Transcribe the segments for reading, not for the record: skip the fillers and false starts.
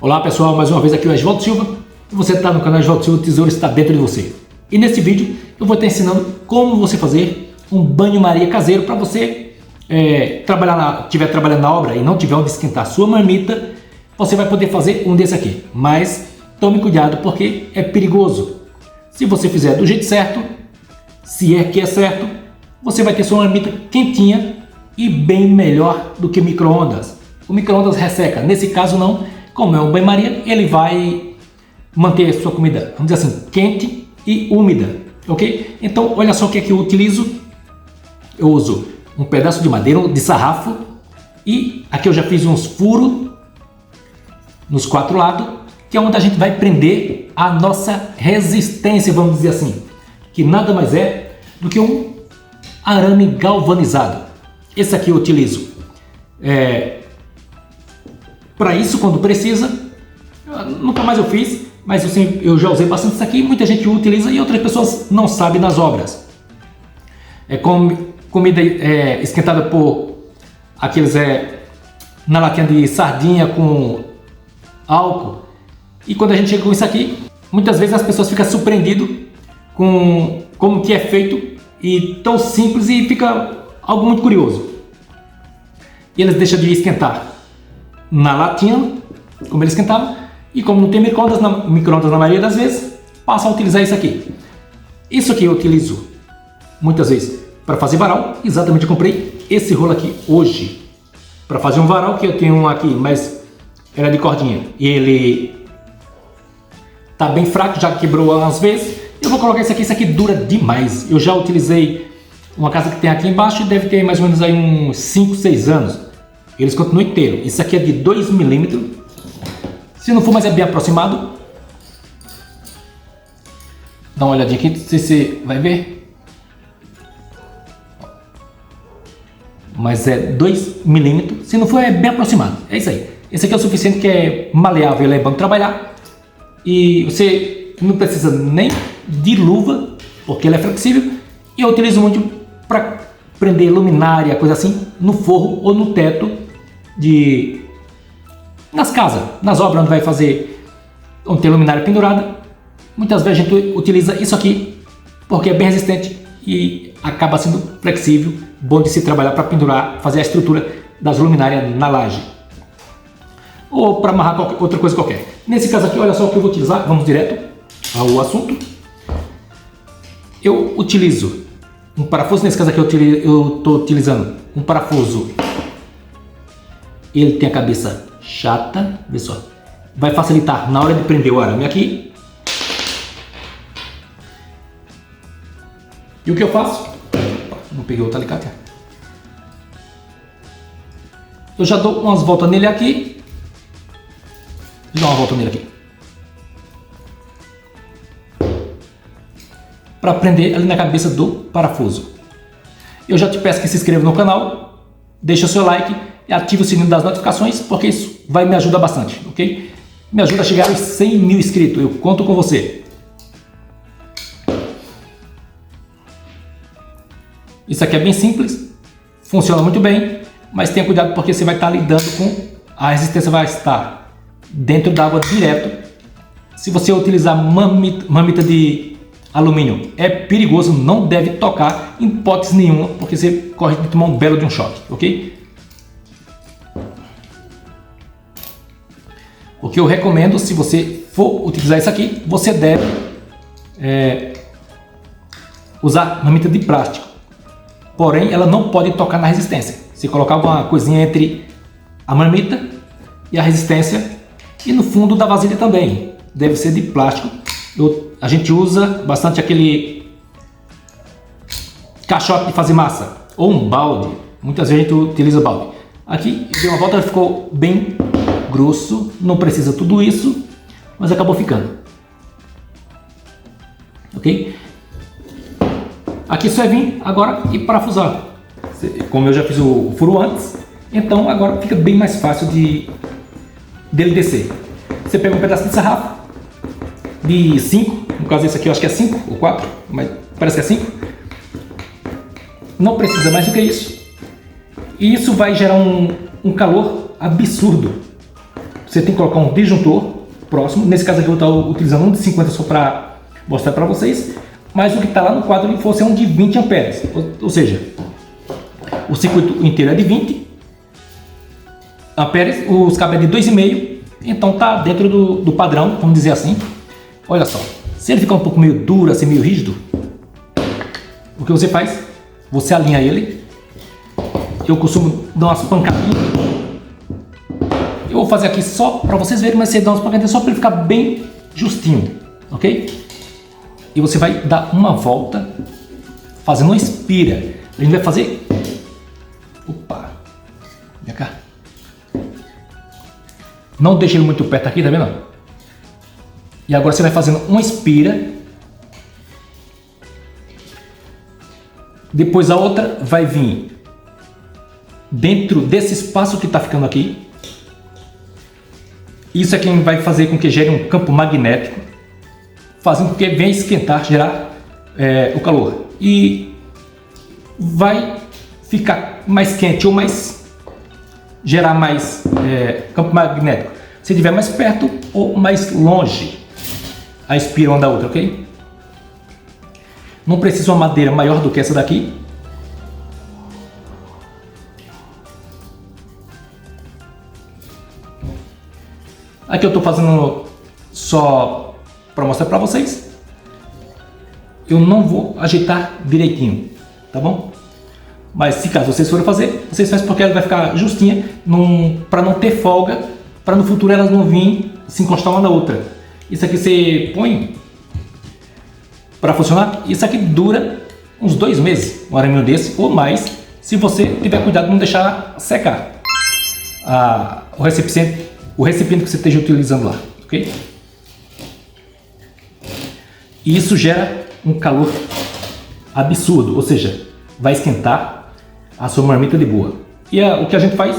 Olá pessoal, mais uma vez aqui é o Oswaldo Silva. Você está no canal Oswaldo Silva, o tesouro está dentro de você. E nesse vídeo eu vou estar ensinando como você fazer um banho-maria caseiro para você estiver trabalhando na obra e não tiver onde esquentar a sua marmita. Você vai poder fazer um desse aqui, mas tome cuidado porque é perigoso. Se você fizer do jeito certo, se é que é certo, você vai ter sua marmita quentinha e bem melhor do que micro-ondas. O micro-ondas resseca, nesse caso não, como é um banho-maria, ele vai manter a sua comida, vamos dizer assim, quente e úmida, ok? Então, olha só o que é que eu utilizo. Eu uso um pedaço de madeira de sarrafo e aqui eu já fiz uns furos nos quatro lados, que é onde a gente vai prender a nossa resistência, vamos dizer assim, que nada mais é do que um arame galvanizado. Esse aqui eu utilizo para isso quando precisa. Nunca mais eu fiz, mas eu já usei bastante isso aqui. Muita gente utiliza e outras pessoas não sabem nas obras. É como comida esquentada por aqueles na latinha de sardinha com álcool. E quando a gente chega com isso aqui, muitas vezes as pessoas ficam surpreendidas com como que é feito e tão simples, e fica algo muito curioso. E eles deixam de esquentar na latinha, como ele esquentava, e como não tem micro-ondas na maioria das vezes, passa a utilizar isso aqui. Isso aqui eu utilizo muitas vezes para fazer varal. Exatamente, eu comprei esse rolo aqui hoje para fazer um varal, que eu tenho um aqui, mas era de cordinha e ele tá bem fraco, já quebrou umas vezes. Eu vou colocar isso aqui dura demais. Eu já utilizei uma casa que tem aqui embaixo e deve ter mais ou menos aí uns 5, 6 anos. Eles continuam inteiros. Isso aqui é de 2 milímetros. Se não for, mas é bem aproximado. Dá uma olhadinha aqui, se você vai ver. Mas é 2 milímetros. Se não for, é bem aproximado. É isso aí. Esse aqui é o suficiente, que é maleável, ele é bom de trabalhar. E você não precisa nem de luva, porque ele é flexível. E eu utilizo muito para prender luminária, coisa assim, no forro ou no teto nas casas, nas obras onde tem luminária pendurada. Muitas vezes a gente utiliza isso aqui porque é bem resistente e acaba sendo flexível, bom de se trabalhar para pendurar, fazer a estrutura das luminárias na laje ou para amarrar outra coisa qualquer. Nesse caso aqui, olha só o que eu vou utilizar. Vamos direto ao assunto. Eu utilizo um parafuso. Nesse caso aqui eu estou utilizando um parafuso. Ele tem a cabeça chata, vê só, vai facilitar na hora de prender o arame aqui. E o que eu faço? Não peguei outro alicate. Eu já dou umas voltas nele aqui. Vou dar uma volta nele aqui para prender ali na cabeça do parafuso. Eu já te peço que se inscreva no canal, deixa o seu like e ative o sininho das notificações, porque isso vai me ajudar bastante, ok? Me ajuda a chegar aos 100 mil inscritos, eu conto com você. Isso aqui é bem simples, funciona muito bem, mas tenha cuidado porque você vai estar lidando com a resistência, vai estar dentro da água direto. Se você utilizar marmita de alumínio, é perigoso, não deve tocar em hipótese nenhuma, porque você corre de tomar um belo de um choque, ok? O que eu recomendo, se você for utilizar isso aqui, você deve usar marmita de plástico, porém ela não pode tocar na resistência. Se colocar alguma coisinha entre a marmita e a resistência, e no fundo da vasilha também, deve ser de plástico. A gente usa bastante aquele caixote de fazer massa ou um balde. Muitas vezes a gente utiliza balde. Aqui deu uma volta, ficou bem grosso, não precisa tudo isso, mas acabou ficando, ok? Aqui só é vir agora e parafusar. Como eu já fiz o furo antes, então agora fica bem mais fácil dele descer. Você pega um pedaço de sarrafo de 5, no caso esse aqui eu acho que é 5 ou 4, mas parece que é 5. Não precisa mais do que isso. E isso vai gerar um calor absurdo. você tem que colocar um disjuntor próximo. Nesse caso aqui eu vou estar utilizando um de 50 só para mostrar para vocês. Mas o que está lá no quadro ele fosse um de 20 amperes. Ou seja, o circuito inteiro é de 20 amperes, os cabos é de 2,5. Então está dentro do padrão, vamos dizer assim. Olha só, se ele ficar um pouco meio duro, assim, meio rígido, o que você faz? Você alinha ele. Eu costumo dar umas pancadinhas. Eu vou fazer aqui só para vocês verem, mas você dá umas pancadinhas só para ele ficar bem justinho, ok? E você vai dar uma volta fazendo uma espira. A gente vai fazer... Opa! Vem cá. Não deixe ele muito perto aqui, tá vendo? E agora você vai fazendo uma espira. Depois a outra vai vir dentro desse espaço que está ficando aqui. Isso é quem vai fazer com que gere um campo magnético, fazendo com que venha esquentar, gerar o calor. E vai ficar mais quente ou mais... gerar mais campo magnético. Se estiver mais perto ou mais longe, a espira uma da outra, ok? Não precisa uma madeira maior do que essa daqui. Aqui eu estou fazendo só para mostrar para vocês. Eu não vou agitar direitinho, tá bom? Mas se caso vocês forem fazer, vocês fazem porque ela vai ficar justinha, para não ter folga, para no futuro elas não virem se encostar uma na outra. Isso aqui você põe para funcionar, isso aqui dura uns 2 meses, um araminho desse ou mais, se você tiver cuidado de não deixar secar o recipiente que você esteja utilizando lá, ok? E isso gera um calor absurdo, ou seja, vai esquentar a sua marmita de boa. E o que a gente faz?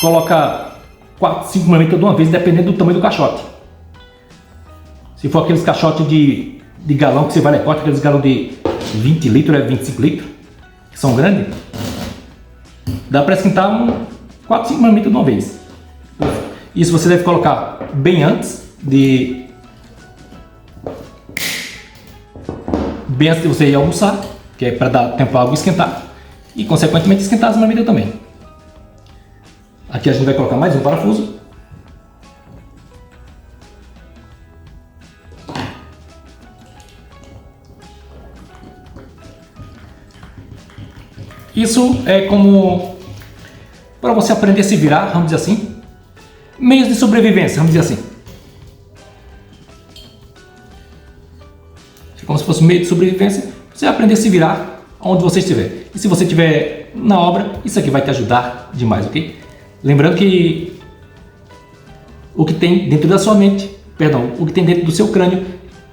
Coloca 4, 5 marmitas de uma vez, dependendo do tamanho do caixote. Se for aqueles caixotes de galão que você vai lá e corta, aqueles galão de 20 litros, 25 litros, que são grandes, dá para esquentar 4, 5 marmitas de uma vez. Isso você deve colocar bem antes de você ir almoçar, que é para dar tempo para a água esquentar e consequentemente esquentar as marmitas também. Aqui a gente vai colocar mais um parafuso. Isso é como para você aprender a se virar, vamos dizer assim. Meios de sobrevivência, vamos dizer assim. É como se fosse meio de sobrevivência. Você vai aprender a se virar onde você estiver. E se você estiver na obra, isso aqui vai te ajudar demais, ok? Lembrando que o que tem dentro da sua mente, perdão, o que tem dentro do seu crânio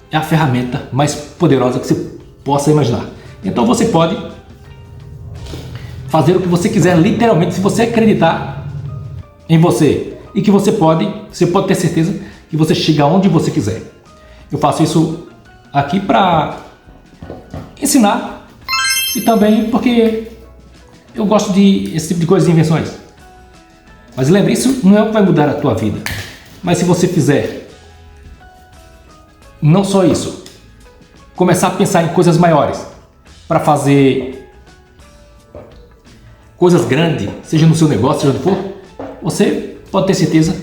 é a ferramenta mais poderosa que você possa imaginar. Então você pode fazer o que você quiser, literalmente, se você acreditar em você. E que você pode ter certeza que você chega onde você quiser. Eu faço isso aqui para ensinar e também porque eu gosto esse tipo de coisas, de invenções. Mas lembre, isso não é o que vai mudar a tua vida. Mas se você fizer não só isso, começar a pensar em coisas maiores, para fazer coisas grandes, seja no seu negócio, seja onde for, você pode ter certeza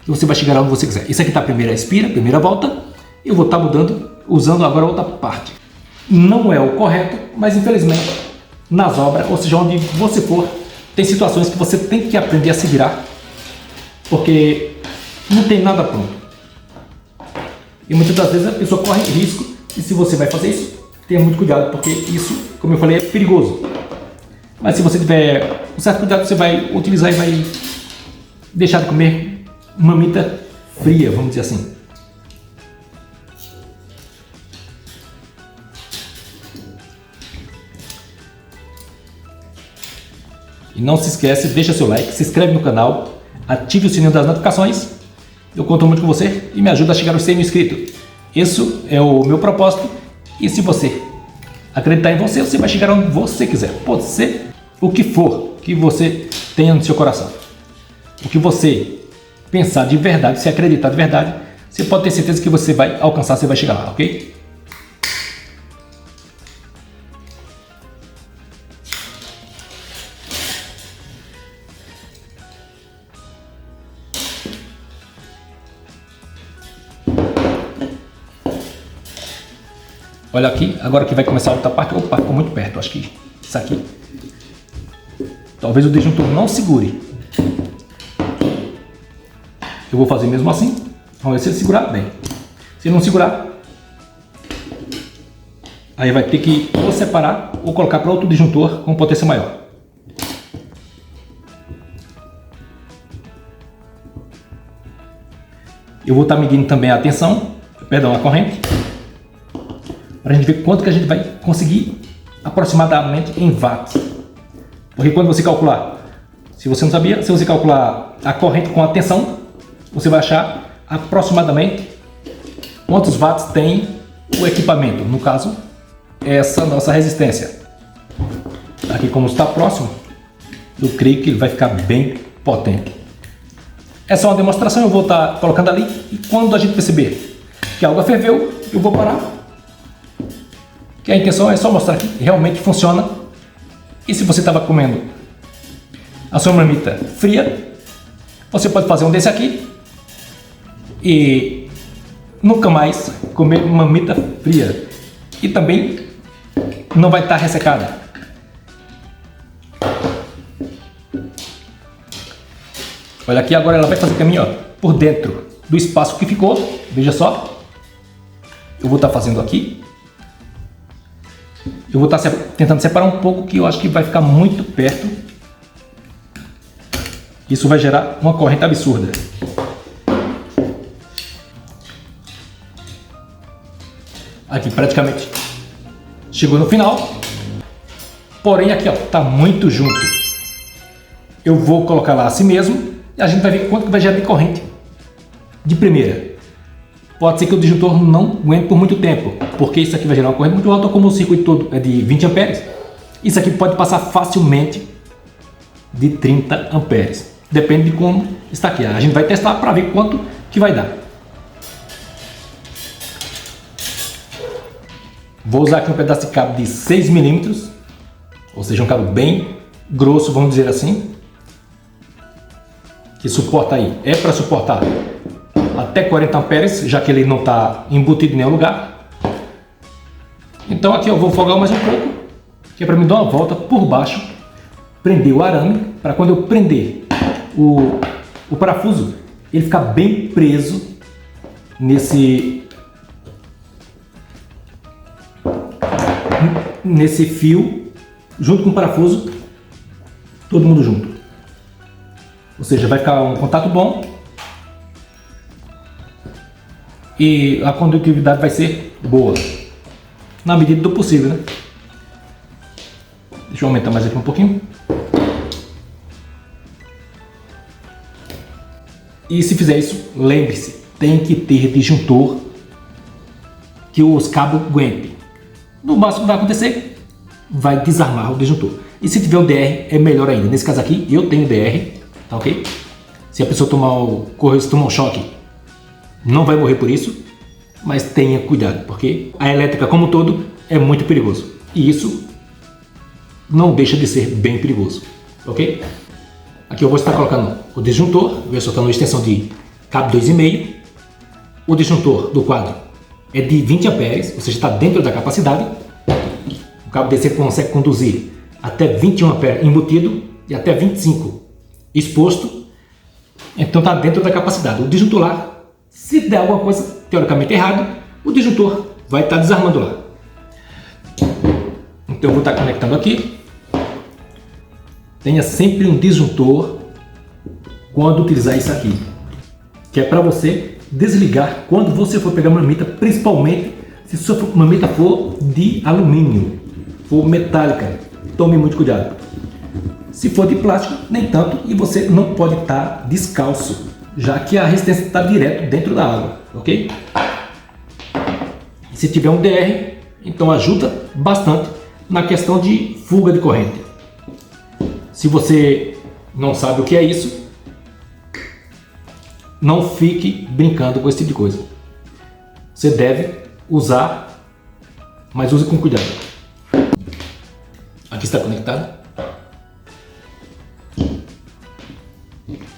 que você vai chegar onde você quiser. Isso aqui está a primeira espira, primeira volta. Eu vou estar mudando, usando agora outra parte. Não é o correto, mas infelizmente nas obras, ou seja, onde você for, tem situações que você tem que aprender a se virar, porque não tem nada pronto. E muitas das vezes a pessoa corre risco, e se você vai fazer isso, tenha muito cuidado, porque isso, como eu falei, é perigoso. Mas se você tiver um certo cuidado, você vai utilizar e vai deixar de comer marmita fria, vamos dizer assim. E não se esquece, deixa seu like, se inscreve no canal, ative o sininho das notificações. Eu conto muito com você e me ajuda a chegar aos 100 mil inscritos. Isso é o meu propósito. E se você acreditar em você, você vai chegar onde você quiser. Pode ser o que for que você tenha no seu coração. O que você pensar de verdade, se acreditar de verdade, você pode ter certeza que você vai alcançar, você vai chegar lá, ok? Olha aqui, agora que vai começar a outra parte. Opa, ficou muito perto, acho que isso aqui. Talvez o disjuntor não segure. Eu vou fazer mesmo assim. Vamos ver se ele segurar bem. Se ele não segurar, aí vai ter que ou separar ou colocar para outro disjuntor com potência maior. Eu vou estar medindo também a tensão, perdão, a corrente, para a gente ver quanto que a gente vai conseguir aproximadamente em watts. Porque quando você calcular, se você não sabia, se você calcular a corrente com a tensão, você vai achar aproximadamente quantos watts tem o equipamento. No caso, essa nossa resistência. Aqui, como está próximo, eu creio que ele vai ficar bem potente. É só uma demonstração, eu vou estar colocando ali, e quando a gente perceber que a água ferveu, eu vou parar. Que a intenção é só mostrar que realmente funciona. E se você estava comendo a sua marmita fria, você pode fazer um desse aqui e nunca mais comer marmita fria. E também não vai estar ressecada. Olha aqui, agora ela vai fazer caminho, ó, por dentro do espaço que ficou. Veja só. Eu vou estar fazendo aqui. Eu vou estar tentando separar um pouco, que eu acho que vai ficar muito perto. Isso vai gerar uma corrente absurda. Aqui praticamente chegou no final. Porém aqui, ó, tá muito junto. Eu vou colocar lá assim mesmo e a gente vai ver quanto que vai gerar de corrente de primeira. Pode ser que o disjuntor não aguente por muito tempo, porque isso aqui vai gerar uma corrente muito alta, como o circuito todo é de 20 amperes. Isso aqui pode passar facilmente de 30 amperes. Depende de como está aqui. A gente vai testar para ver quanto que vai dar. Vou usar aqui um pedaço de cabo de 6 milímetros, ou seja, um cabo bem grosso, vamos dizer assim, que suporta aí, é para suportar até 40 amperes, já que ele não está embutido em nenhum lugar. Então aqui eu vou folgar mais um pouco, que é para me dar uma volta por baixo, prender o arame, para quando eu prender o parafuso, ele ficar bem preso nesse fio, junto com o parafuso, todo mundo junto. Ou seja, vai ficar um contato bom e a condutividade vai ser boa, na medida do possível, né? Deixa eu aumentar mais aqui um pouquinho. E se fizer isso, lembre-se, tem que ter disjuntor que os cabos aguentem. No máximo que vai acontecer, vai desarmar o disjuntor. E se tiver o DR, é melhor ainda. Nesse caso aqui, eu tenho DR, tá ok? Se a pessoa tomar um choque, não vai morrer por isso, mas tenha cuidado, porque a elétrica como um todo é muito perigoso. E isso não deixa de ser bem perigoso, ok? Aqui eu vou estar colocando o disjuntor, eu estou uma extensão de cabo 2,5. O disjuntor do quadro é de 20 amperes, ou seja, está dentro da capacidade. O cabo DC consegue conduzir até 21 amperes embutido e até 25 exposto. Então está dentro da capacidade. O disjuntor lá, se der alguma coisa teoricamente errada, o disjuntor vai estar desarmando lá. Então eu vou estar conectando aqui. Tenha sempre um disjuntor quando utilizar isso aqui, que é para você desligar quando você for pegar marmita, principalmente se sua marmita for de alumínio, for metálica, tome muito cuidado. Se for de plástico, nem tanto, e você não pode estar descalço, já que a resistência está direto dentro da água, ok? Se tiver um DR, então ajuda bastante na questão de fuga de corrente. Se você não sabe o que é isso, não fique brincando com esse tipo de coisa. Você deve usar, mas use com cuidado. Aqui está conectado.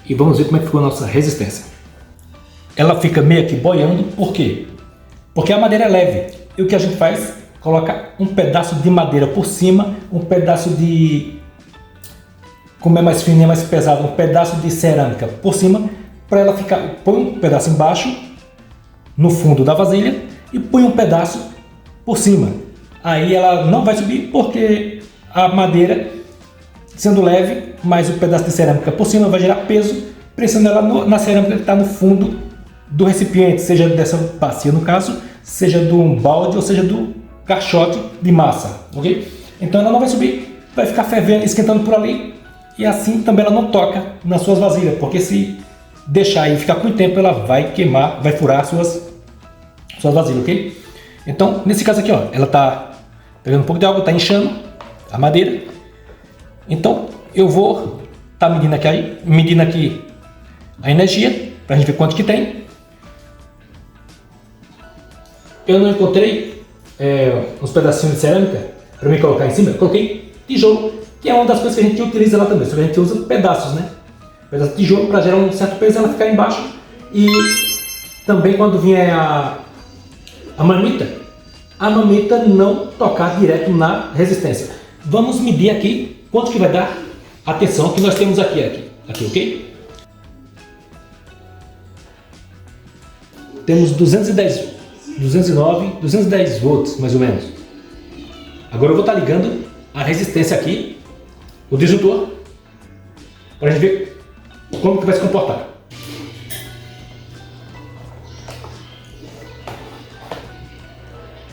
E vamos ver como é que ficou a nossa resistência. Ela fica meio que boiando, por quê? Porque a madeira é leve. E o que a gente faz? Coloca um pedaço de madeira por cima, um pedaço de... como é mais fininho, mais pesado, um pedaço de cerâmica por cima, para ela ficar... põe um pedaço embaixo, no fundo da vasilha, e põe um pedaço por cima. Aí ela não vai subir, porque a madeira, sendo leve, mais o pedaço de cerâmica por cima, vai gerar peso, pressionando ela na cerâmica que está no fundo do recipiente, seja dessa bacia no caso, seja do balde ou seja do caixote de massa, ok? Então ela não vai subir, vai ficar fervendo, esquentando por ali, e assim também ela não toca nas suas vasilhas, porque se deixar e ficar com o tempo, ela vai queimar, vai furar as suas vasilhas, ok? Então, nesse caso aqui, ó, ela tá pegando um pouco de água, tá inchando a madeira. Então, eu vou tá medindo aqui a energia, pra gente ver quanto que tem. Eu não encontrei uns pedacinhos de cerâmica para me colocar em cima, eu coloquei tijolo, que é uma das coisas que a gente utiliza lá também, só que a gente usa pedaços, né? Pedaço de tijolo para gerar um certo peso, ela ficar embaixo. E também quando vier a mamita não tocar direto na resistência. Vamos medir aqui quanto que vai dar a tensão que nós temos aqui, ok? Temos 210, 209, 210 volts mais ou menos. Agora eu vou estar ligando a resistência aqui, o disjuntor, para a gente ver como que vai se comportar.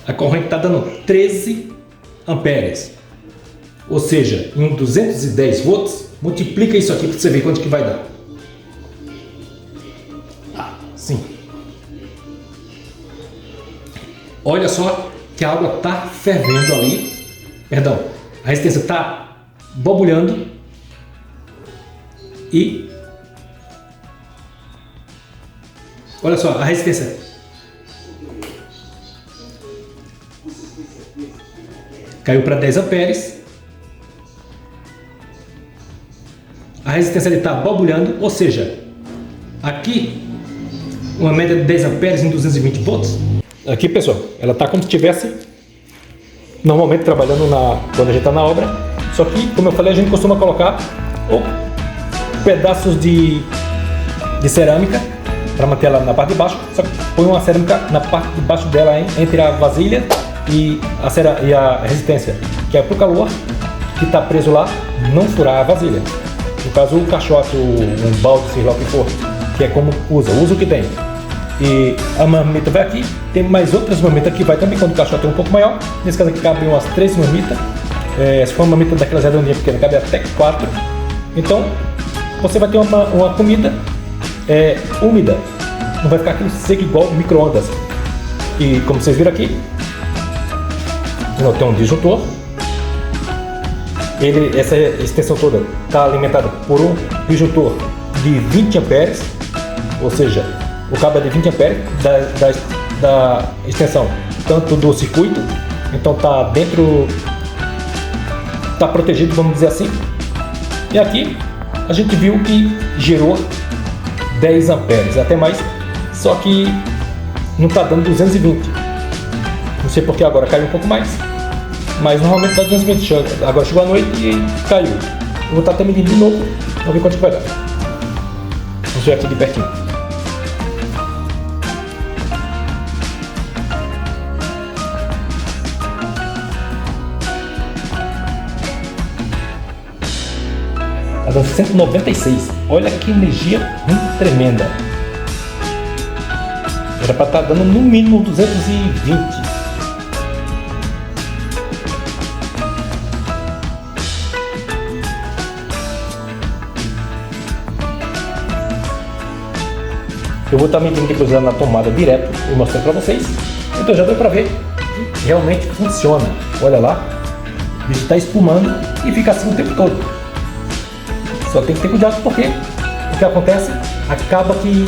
A corrente está dando 13 amperes, ou seja, em 210 volts, multiplica isso aqui para você ver quanto que vai dar. Sim. Olha só que a água está fervendo ali, perdão, a resistência está borbulhando e olha só a resistência caiu para 10 amperes, a resistência está borbulhando, ou seja, aqui uma média de 10 amperes em 220 volts. Aqui, pessoal, ela está como se estivesse normalmente trabalhando quando a gente está na obra, só que, como eu falei, a gente costuma colocar pedaços de cerâmica para manter ela na parte de baixo, só que põe uma cerâmica na parte de baixo dela, entre a vasilha e a resistência, que é para o calor que está preso lá não furar a vasilha. No caso, o caixote, um balde, sei lá o que for, que é como usa o que tem. E a marmita vai aqui, tem mais outras marmitas que vai também, quando o caixote é um pouco maior. Nesse caso aqui cabe umas 3 marmitas. Se for uma marmita daquelas redondinhas pequenas, cabe até 4. Então, você vai ter uma comida úmida, não vai ficar aquele seco igual micro-ondas. E como vocês viram aqui, tem um disjuntor. Essa extensão toda está alimentada por um disjuntor de 20 amperes, ou seja, o cabo é de 20 amperes da extensão, tanto do circuito, então está dentro, está protegido, vamos dizer assim. E aqui a gente viu que gerou 10 amperes, até mais, só que não está dando 220. Não sei porque agora caiu um pouco mais, mas normalmente dá 220. Agora chegou a noite e caiu. Eu vou estar até medindo de novo, vamos ver quanto que vai dar. Vamos ver aqui de pertinho. Está dando 196. Olha que energia tremenda. Era para estar dando no mínimo 220. Eu vou estar medindo depois na tomada direto e mostrando para vocês. Então já deu para ver. Realmente funciona. Olha lá. O bicho está espumando e fica assim o tempo todo. Só tem que ter cuidado porque o que acontece? Acaba que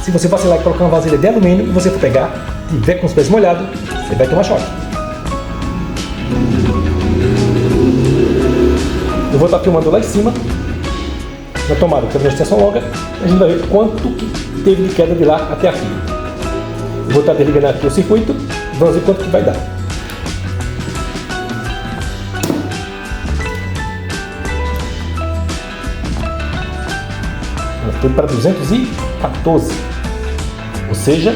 Se você vacilar e colocar uma vasilha de alumínio e você for pegar, tiver com os pés molhados, você vai tomar choque. Eu vou estar filmando lá em cima, na tomada, que é uma extensão longa, a gente vai ver quanto que teve de queda de lá até aqui. Eu vou estar desligando aqui o circuito e vamos ver quanto que vai dar. Foi para 214, ou seja,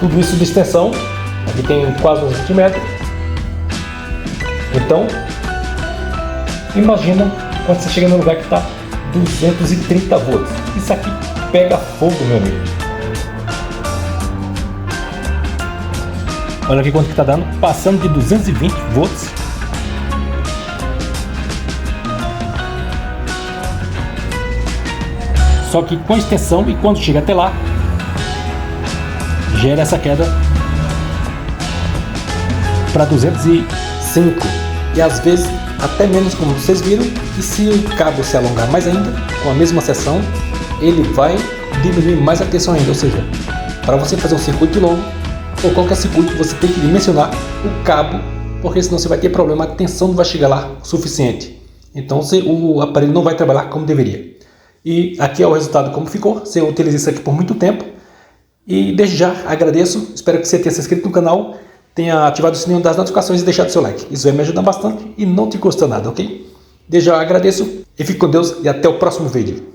tudo isso de extensão, aqui tem quase 1 centímetro. Então, imagina quando você chega num lugar que está 230 volts. Isso aqui pega fogo, meu amigo. Olha aqui quanto que está dando, passando de 220 volts. Só que com extensão, e quando chega até lá, gera essa queda para 205 e às vezes até menos, como vocês viram. E se o cabo se alongar mais ainda, com a mesma seção, ele vai diminuir mais a tensão ainda. Ou seja, para você fazer um circuito longo ou qualquer circuito, você tem que dimensionar o cabo, porque senão você vai ter problema, a tensão não vai chegar lá o suficiente. Então o aparelho não vai trabalhar como deveria. E aqui é o resultado como ficou. Você utiliza isso aqui por muito tempo. E desde já agradeço. Espero que você tenha se inscrito no canal, tenha ativado o sininho das notificações e deixado seu like. Isso vai me ajudar bastante e não te custa nada, ok? Desde já agradeço e fique com Deus e até o próximo vídeo.